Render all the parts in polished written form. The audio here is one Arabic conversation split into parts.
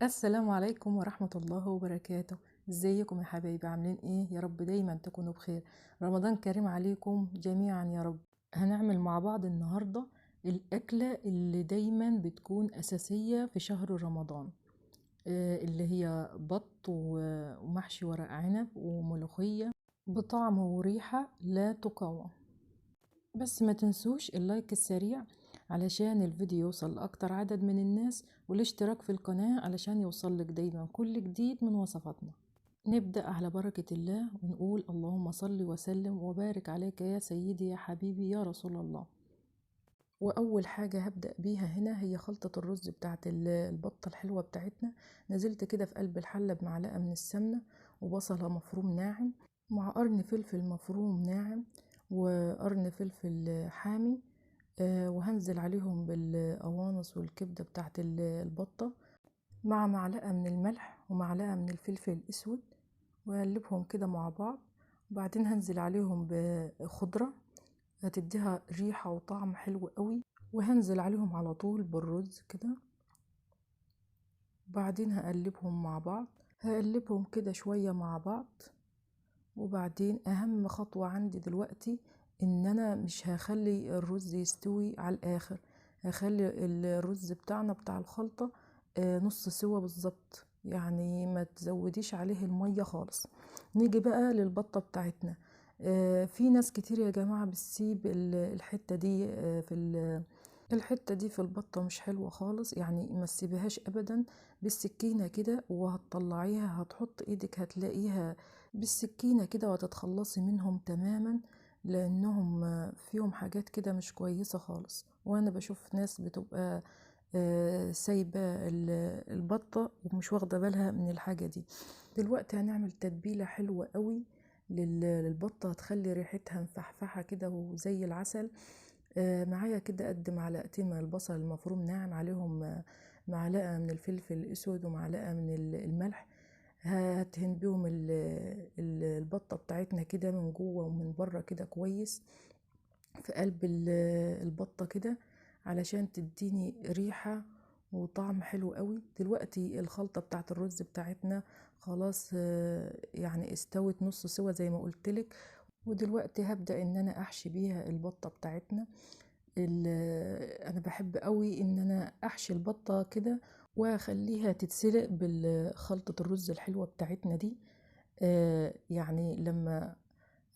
السلام عليكم ورحمة الله وبركاته. ازيكم يا حبايبي؟ عاملين ايه؟ يا رب دايما تكونوا بخير. رمضان كريم عليكم جميعا يا رب. هنعمل مع بعض النهاردة الأكلة اللي دايما بتكون أساسية في شهر رمضان، اللي هي بط ومحشي ورق عنب وملوخية بطعم وريحة لا تقاوم. بس ما تنسوش اللايك السريع علشان الفيديو يوصل لأكتر عدد من الناس، والاشتراك في القناة علشان يوصلك دايما كل جديد من وصفاتنا. نبدأ على بركة الله ونقول اللهم صل وسلم وبارك عليك يا سيدي يا حبيبي يا رسول الله. وأول حاجة هبدأ بيها هنا هي خلطة الرز بتاعت البطة الحلوة بتاعتنا. نزلت كده في قلب الحلة بمعلقة من السمنة وبصلة مفروم ناعم مع قرن فلفل مفروم ناعم وقرن فلفل حامي، وهنزل عليهم بالقوانص والكبدة بتاعت البطة مع معلقة من الملح ومعلقة من الفلفل الأسود، وأقلبهم كده مع بعض. وبعدين هنزل عليهم بخضرة هتديها ريحة وطعم حلو قوي، وهنزل عليهم على طول بالرز كده. وبعدين هقلبهم مع بعض، هقلبهم كده شوية مع بعض. وبعدين اهم خطوة عندي دلوقتي ان انا مش هخلي الرز يستوي على الاخر، هخلي الرز بتاعنا بتاع الخلطة نص سوا بالظبط، يعني ما تزوديش عليه المية خالص. نيجي بقى للبطة بتاعتنا. في ناس كتير يا جماعة بتسيب الحتة دي الحتة دي في البطة مش حلوة خالص، يعني ما تسيبهاش ابدا. بالسكينة كده وهتطلعيها، هتحط ايدك هتلاقيها بالسكينة كده وهتتخلصي منهم تماما، لانهم فيهم حاجات كده مش كويسة خالص. وانا بشوف ناس بتبقى سايبة البطة ومش واخدة بالها من الحاجة دي. دلوقتي هنعمل تتبيلة حلوة قوي للبطة، هتخلي ريحتها مفحفحة كده وزي العسل. معايا كده قد معلقتين من البصل المفروم ناعم، عليهم معلقة من الفلفل الأسود ومعلقة من الملح. هدهن بيهم البطة بتاعتنا كده من جوه ومن بره كده كويس في قلب البطة كده، علشان تديني ريحة وطعم حلو قوي. دلوقتي الخلطة بتاعت الرز بتاعتنا خلاص يعني استوت نص سوا زي ما قلتلك. ودلوقتي هبدأ ان انا احشي بيها البطة بتاعتنا. انا بحب قوي ان انا احشي البطة كده واخليها تتسلق بالخلطة الرز الحلوة بتاعتنا دي. يعني لما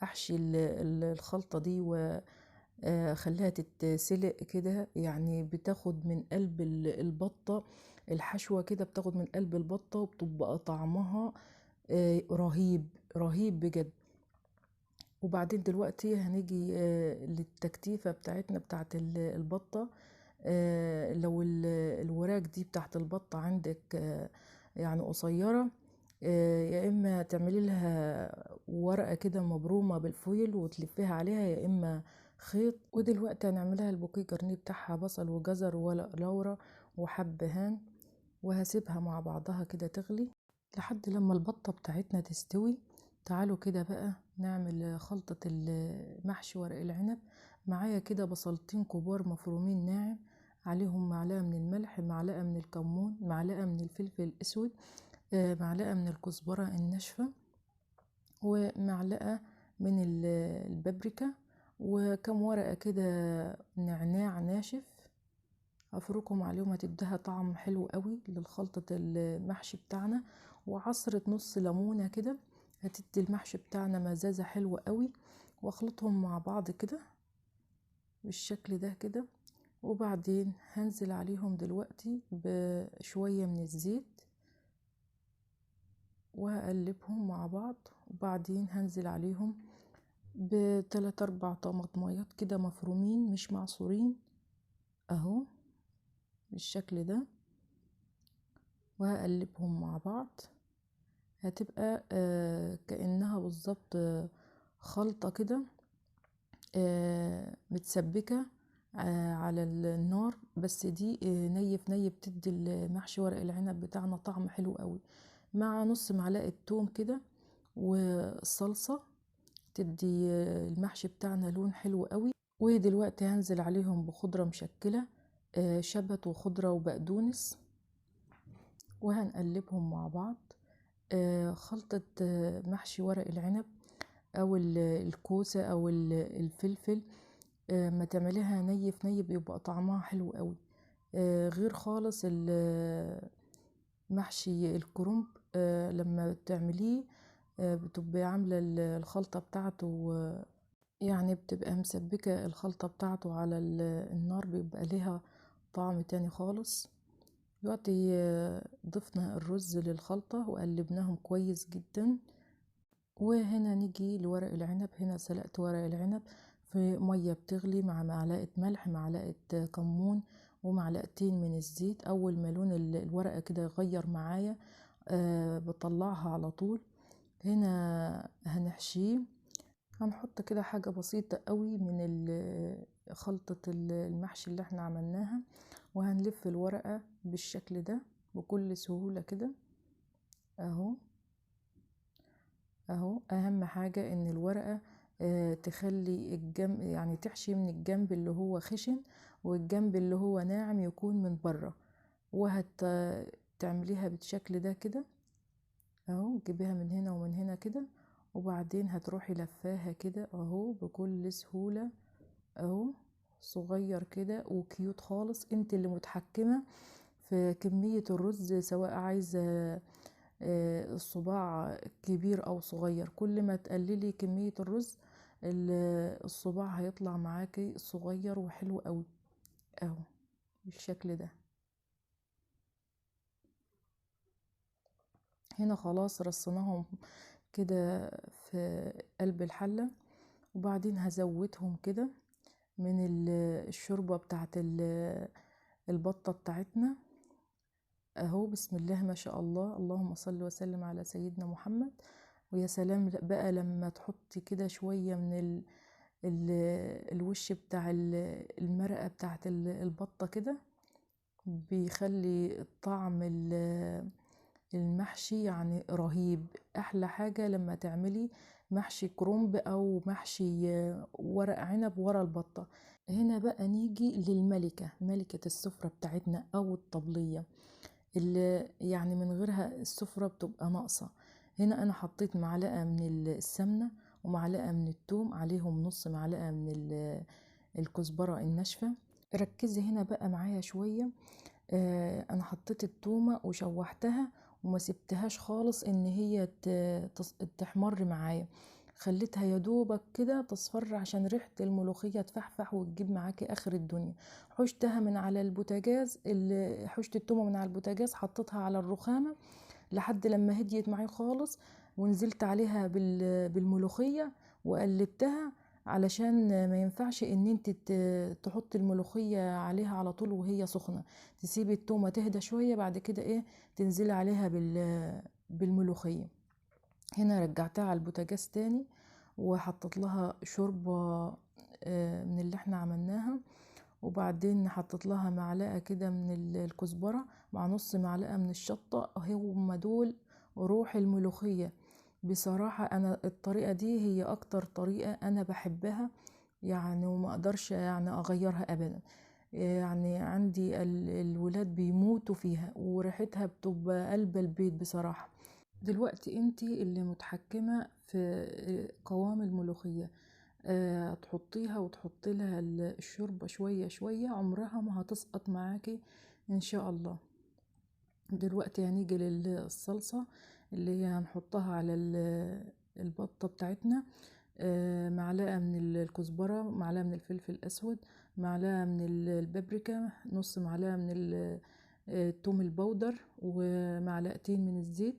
احشي الخلطة دي واخليها تتسلق كده، يعني بتاخد من قلب البطة الحشوة كده، بتاخد من قلب البطة وبتبقى طعمها رهيب رهيب بجد. وبعدين دلوقتي هنيجي للتكتيفة بتاعتنا بتاعت البطة. لو الوراك دي بتاعت البطة عندك يعني قصيرة، يا اما تعملي لها ورقة كده مبرومة بالفويل وتلفيها عليها، يا اما خيط. ودلوقتي هنعملها البوكيه جرنيه بتاعها بصل وجزر وورق لورا وحبهان، وهسيبها مع بعضها كده تغلي لحد لما البطة بتاعتنا تستوي. تعالوا كده بقى نعمل خلطة المحشي ورق العنب. معايا كده بصلتين كبار مفرومين ناعم، عليهم معلقة من الملح، معلقة من الكمون، معلقة من الفلفل الأسود، معلقة من الكزبرة الناشفة، ومعلقة من البابريكا، وكم ورقة كده نعناع ناشف افركهم عليهم، هتديها طعم حلو قوي للخلطة المحشي بتاعنا. وعصرة نص ليمونة كده هتدي المحشي بتاعنا مزازة حلوة قوي. واخلطهم مع بعض كده بالشكل ده كده. وبعدين هنزل عليهم دلوقتي بشوية من الزيت وهقلبهم مع بعض. وبعدين هنزل عليهم بتلات اربع طماطميات كده مفرومين مش معصورين اهو بالشكل ده، وهقلبهم مع بعض. هتبقى كأنها بالظبط خلطة كده متسبكة على النار، بس دي ني في ني بتدي المحشي ورق العنب بتاعنا طعم حلو قوي، مع نص معلقة توم كده والصلصة تدي المحشي بتاعنا لون حلو قوي. ودلوقتي هنزل عليهم بخضرة مشكلة، شبت وخضرة وبقدونس وهنقلبهم مع بعض. خلطة محشي ورق العنب او الكوسة او الفلفل، ما تعمليها ني في ني بيبقى طعمها حلو قوي. غير خالص محشي الكرنب، لما تعمليه بتبقى عاملة الخلطة بتاعته، يعني بتبقى مسبكة الخلطة بتاعته على النار، بيبقى ليها طعم تاني خالص. دلوقتي ضفنا الرز للخلطة وقلبناهم كويس جدا. وهنا نيجي لورق العنب. هنا سلقت ورق العنب في مية بتغلي مع معلقة ملح، معلقة كمون، ومعلقتين من الزيت. اول ما لون الورقة كده يغير معايا بطلعها على طول. هنا هنحشيه. هنحط كده حاجة بسيطة قوي من خلطة المحشي اللي احنا عملناها، وهنلف الورقة بالشكل ده بكل سهولة كده اهو. اهو اهم حاجة ان الورقة تخلي الجنب، يعني تحشي من الجنب اللي هو خشن، والجنب اللي هو ناعم يكون من بره. وهتعمليها بالشكل ده كده اهو. تجيبيها من هنا ومن هنا كده، وبعدين هتروحي لفاها كده اهو بكل سهولة اهو. صغير كده وكيوت خالص. انت اللي متحكمة في كمية الرز، سواء عايزة الصباع كبير او صغير. كل ما تقللي كمية الرز الصباع هيطلع معاكي صغير وحلو قوي اهو بالشكل ده. هنا خلاص رصيناهم كده في قلب الحلة، وبعدين هزودهم كده من الشوربة بتاعت البطة بتاعتنا اهو. بسم الله ما شاء الله، اللهم صل وسلم على سيدنا محمد. ويا سلام بقى لما تحطي كده شوية من ال الوش بتاع المرقة بتاعت البطة كده، بيخلي طعم المحشي يعني رهيب. احلى حاجة لما تعملي محشي كرنب او محشي ورق عنب ورا البطة. هنا بقى نيجي للملكة، ملكة السفرة بتاعتنا او الطبلية، اللي يعني من غيرها السفرة بتبقى ناقصة. هنا انا حطيت معلقة من السمنة ومعلقة من الثوم، عليهم نص معلقة من الكزبرة الناشفة. ركزي هنا بقى معايا شوية. انا حطيت التومة وشوحتها وما سبتهاش خالص ان هي تحمر معايا، خليتها يا دوبك كده تصفر عشان ريحة الملوخية تفحفح وتجيب معاكي اخر الدنيا. حشتها من على البوتاجاز، حشت التومة من على البوتاجاز، حطيتها على الرخامة لحد لما هديت معي خالص، ونزلت عليها بالملوخية وقلبتها، علشان ما ينفعش ان انت تحطي الملوخية عليها على طول وهي سخنة. تسيبي التومة تهدى شوية، بعد كده ايه تنزلي عليها بالملوخية. هنا رجعتها على البوتاجاز تاني وحطت لها شوربة من اللي احنا عملناها، وبعدين حطت لها معلقة كده من الكزبرة مع نص معلقة من الشطة. هم دول روح الملوخية. بصراحة انا الطريقة دي هي اكتر طريقة انا بحبها، يعني وما اقدرش يعني اغيرها ابدا. يعني عندي الولاد بيموتوا فيها وريحتها بتبقى قلب البيت بصراحة. دلوقتي انتي اللي متحكمة في قوام الملوخية. تحطيها وتحطي لها الشوربة شوية شوية، عمرها ما هتسقط معاكي ان شاء الله. دلوقتي هنيجي للصلصة اللي هي هنحطها على البطة بتاعتنا. معلقة من الكزبرة، معلقة من الفلفل الأسود، معلقة من البابريكا، نص معلقة من الثوم البودر، ومعلقتين من الزيت.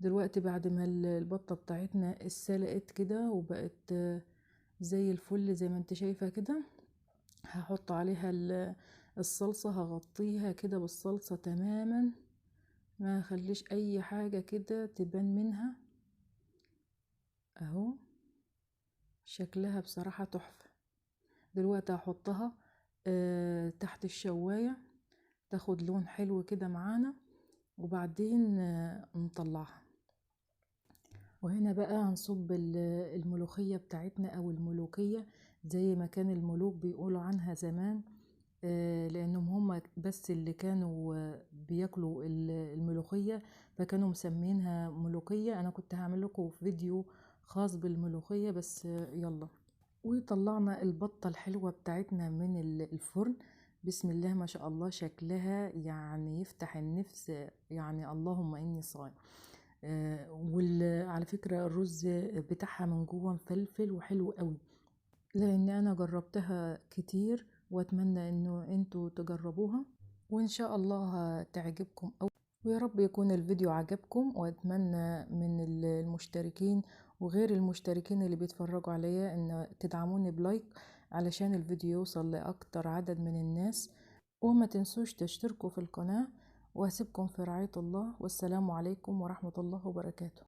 دلوقتي بعد ما البطة بتاعتنا اتسلقت كده وبقت زي الفل زي ما انت شايفة كده، هحط عليها الصلصة. هغطيها كده بالصلصة تماما، ما اخليش اي حاجة كده تبان منها اهو. شكلها بصراحة تحفة. دلوقتي هحطها تحت الشواية تاخد لون حلو كده معانا، وبعدين نطلعها. وهنا بقى هنصب الملوخية بتاعتنا او الملوكية زي ما كان الملوك بيقولوا عنها زمان. لانهم هم بس اللي كانوا بياكلوا الملوخية، فكانوا مسمينها ملوخية. انا كنت هعمل لكم فيديو خاص بالملوخية بس يلا. وطلعنا البطة الحلوة بتاعتنا من الفرن. بسم الله ما شاء الله، شكلها يعني يفتح النفس، يعني اللهم اني صايم. وعلى فكرة الرز بتاعها من جوه مفلفل وحلو قوي، لان انا جربتها كتير، واتمنى انه انتوا تجربوها وان شاء الله تعجبكم. ويا رب يكون الفيديو عجبكم، واتمنى من المشتركين وغير المشتركين اللي بيتفرجوا عليا ان تدعموني بلايك علشان الفيديو يوصل لاكتر عدد من الناس. وما تنسوش تشتركوا في القناة، وهسيبكم في رعاية الله، والسلام عليكم ورحمة الله وبركاته.